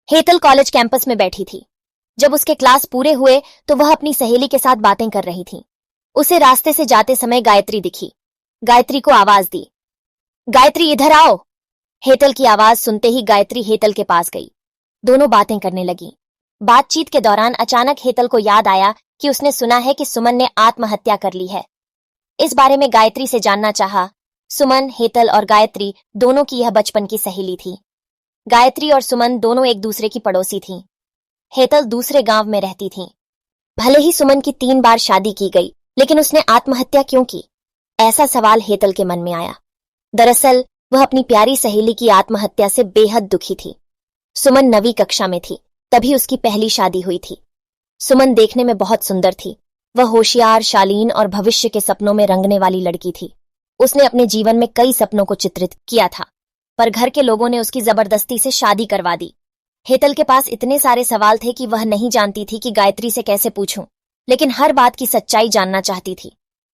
Hetal college campus में बैठी थी। जब उसके क्लास पूरे हुए तो वह अपनी सहेली के साथ बातें कर रही थी। उसे रास्ते से जाते समय गायत्री दिखी। गायत्री को आवाज दी, गायत्री इधर आओ। हेतल की आवाज सुनते ही गायत्री हेतल के पास गई। दोनों बातें करने लगी। बातचीत के दौरान अचानक हेतल को याद आया कि उसने सुना है कि सुमन ने आत्महत्या कर ली है। इस बारे में गायत्री से जानना चाहा। सुमन, हेतल और गायत्री दोनों की यह बचपन की सहेली थी। गायत्री और सुमन दोनों एक दूसरे की पड़ोसी थीं। हेतल दूसरे गांव में रहती थी। भले ही सुमन की 3 बार शादी की गई, लेकिन उसने आत्महत्या क्यों की? ऐसा सवाल हेतल के मन में आया। दरअसल वह अपनी प्यारी सहेली की आत्महत्या से बेहद दुखी थी। सुमन 9वीं कक्षा में थी, तभी उसकी पहली शादी हुई थी। सुमन देखने में बहुत सुंदर थी। वह होशियार, शालीन और भविष्य के सपनों में रंगने वाली लड़की थी। उसने अपने जीवन में कई सपनों को चित्रित किया था, पर घर के लोगों ने उसकी जबरदस्ती से शादी करवा दी। हेतल के पास इतने सारे सवाल थे कि वह नहीं जानती थी कि गायत्री से कैसे पूछूं, लेकिन हर बात की सच्चाई जानना चाहती थी।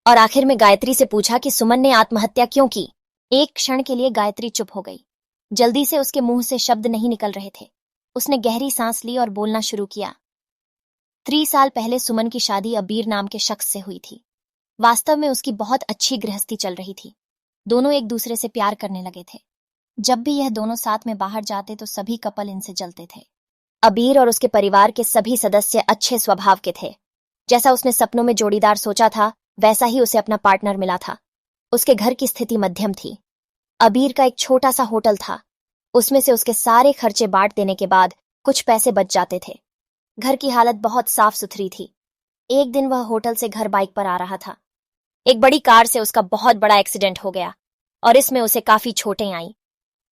और आखिर में गायत्री से पूछा कि सुमन ने आत्महत्या क्यों की। एक क्षण के लिए गायत्री चुप हो गई। जल्दी से उसके मुंह से शब्द नहीं निकल रहे थे। उसने गहरी सांस ली और बोलना शुरू किया। 3 साल पहले सुमन की शादी अबीर नाम के शख्स से हुई थी। वास्तव में उसकी बहुत अच्छी गृहस्थी चल रही थी। दोनों एक दूसरे से प्यार करने लगे थे। जब भी यह दोनों साथ में बाहर जाते तो सभी कपल इनसे जलते थे। अबीर और उसके परिवार के सभी सदस्य अच्छे स्वभाव के थे। जैसा उसने सपनों में जोड़ीदार सोचा था, वैसा ही उसे अपना पार्टनर मिला था। उसके घर की स्थिति मध्यम थी। अबीर का एक छोटा सा होटल था। उसमें से उसके सारे खर्चे बांट देने के बाद कुछ पैसे बच जाते थे। घर की हालत बहुत साफ सुथरी थी। एक दिन वह होटल से घर बाइक पर आ रहा था। एक बड़ी कार से उसका बहुत बड़ा एक्सीडेंट हो गया और इसमें उसे काफी चोटें आईं।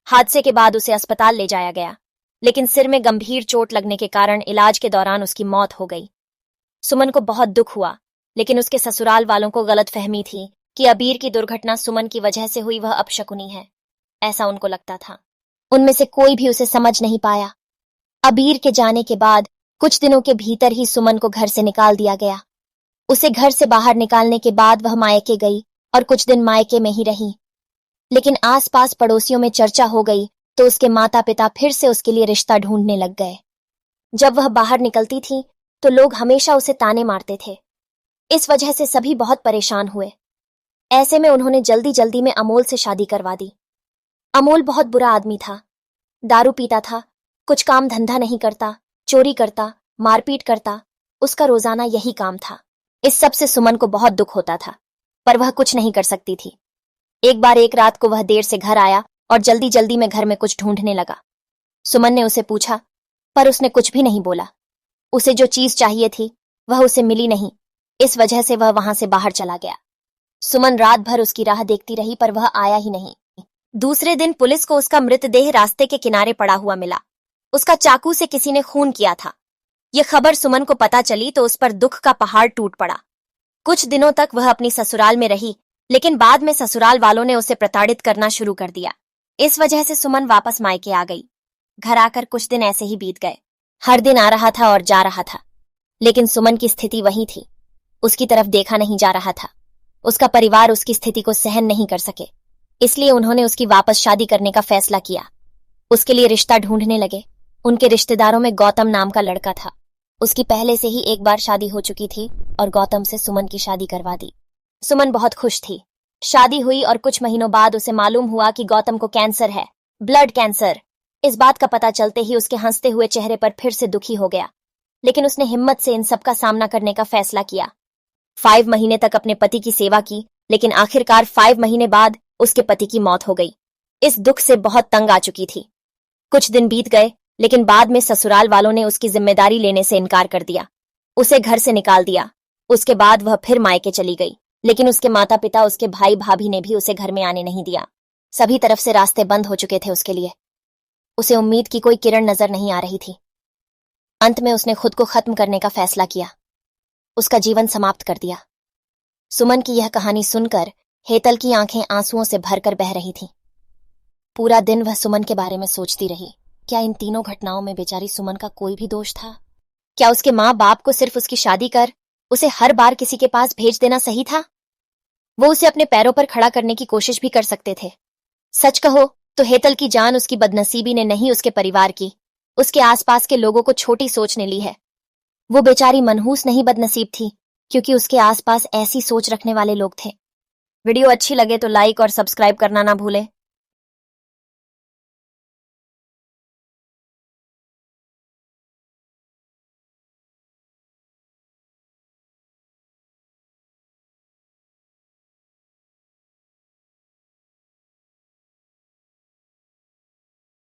हादसे के बाद उसे अस्पताल ले जाया गया, लेकिन सिर में गंभीर चोट लगने के कारण इलाज के दौरान उसकी मौत हो गई। सुमन को बहुत दुख हुआ, लेकिन उसके ससुराल वालों को गलतफहमी थी कि अबीर की दुर्घटना सुमन की वजह से हुई, वह अपशकुनी है, ऐसा उनको लगता था। उनमें से कोई भी उसे समझ नहीं पाया। अबीर के जाने के बाद कुछ दिनों के भीतर ही सुमन को घर से निकाल दिया गया। उसे घर से बाहर निकालने के बाद वह मायके गई और कुछ दिन मायके में ही रही। लेकिन आसपास पड़ोसियों में चर्चा हो गई तो उसके माता पिता फिर से उसके लिए रिश्ता ढूंढने लग गए। जब वह बाहर निकलती थी तो लोग हमेशा उसे ताने मारते थे। इस वजह से सभी बहुत परेशान हुए। ऐसे में उन्होंने जल्दी जल्दी में अमोल से शादी करवा दी। अमोल बहुत बुरा आदमी था। दारू पीता था, कुछ काम धंधा नहीं करता, चोरी करता, मारपीट करता। उसका रोजाना यही काम था। इस सब से सुमन को बहुत दुख होता था, पर वह कुछ नहीं कर सकती थी। एक बार एक रात को वह देर से घर आया और जल्दी जल्दी में घर में कुछ ढूंढने लगा। सुमन ने उसे पूछा, पर उसने कुछ भी नहीं बोला। उसे जो चीज चाहिए थी वह उसे मिली नहीं। इस वजह से वह वहां से बाहर चला गया। सुमन रात भर उसकी राह देखती रही, पर वह आया ही नहीं। दूसरे दिन पुलिस को उसका मृतदेह रास्ते के किनारे पड़ा हुआ मिला। उसका चाकू से किसी ने खून किया था। यह खबर सुमन को पता चली तो उस पर दुख का पहाड़ टूट पड़ा। कुछ दिनों तक वह अपनी ससुराल में रही, लेकिन बाद में ससुराल वालों ने उसे प्रताड़ित करना शुरू कर दिया। इस वजह से सुमन वापस मायके आ गई। घर आकर कुछ दिन ऐसे ही बीत गए। हर दिन आ रहा था और जा रहा था, लेकिन सुमन की स्थिति वही थी। उसकी तरफ देखा नहीं जा रहा था। उसका परिवार उसकी स्थिति को सहन नहीं कर सके, इसलिए उन्होंने उसकी वापस शादी करने का फैसला किया। उसके लिए रिश्ता ढूंढने लगे। उनके रिश्तेदारों में गौतम नाम का लड़का था। उसकी पहले से ही एक बार शादी हो चुकी थी और गौतम से सुमन की शादी करवा दी। सुमन बहुत खुश थी। शादी हुई और कुछ महीनों बाद उसे मालूम हुआ कि गौतम को कैंसर है, ब्लड कैंसर। इस बात का पता चलते ही उसके हंसते हुए चेहरे पर फिर से दुखी हो गया, लेकिन उसने हिम्मत से इन सब का सामना करने का फैसला किया। 5 महीने तक अपने पति की सेवा की, लेकिन आखिरकार 5 महीने बाद उसके पति की मौत हो गई। इस दुख से बहुत तंग आ चुकी थी। कुछ दिन बीत गए, लेकिन बाद में ससुराल वालों ने उसकी जिम्मेदारी लेने से इनकार कर दिया। उसे घर से निकाल दिया। उसके बाद वह फिर मायके चली गई, लेकिन उसके माता पिता, उसके भाई भाभी ने भी उसे घर में आने नहीं दिया। सभी तरफ से रास्ते बंद हो चुके थे उसके लिए। उसे उम्मीद की कोई किरण नजर नहीं आ रही थी। अंत में उसने खुद को खत्म करने का फैसला किया, उसका जीवन समाप्त कर दिया। सुमन की यह कहानी सुनकर हेतल की आंखें आंसुओं से भरकर बह रही थीं। पूरा दिन वह सुमन के बारे में सोचती रही। क्या इन तीनों घटनाओं में बेचारी सुमन का कोई भी दोष था? क्या उसके माँ बाप को सिर्फ उसकी शादी कर उसे हर बार किसी के पास भेज देना सही था? वो उसे अपने पैरों पर खड़ा करने की कोशिश भी कर सकते थे। सच कहो तो हेतल की जान उसकी बदनसीबी ने नहीं, उसके परिवार की, उसके आसपास के लोगों को छोटी सोचने ली है। वो बेचारी मनहूस नहीं बदनसीब थी, क्योंकि उसके आसपास ऐसी सोच रखने वाले लोग थे। वीडियो अच्छी लगे तो लाइक और सब्सक्राइब करना ना भूलें।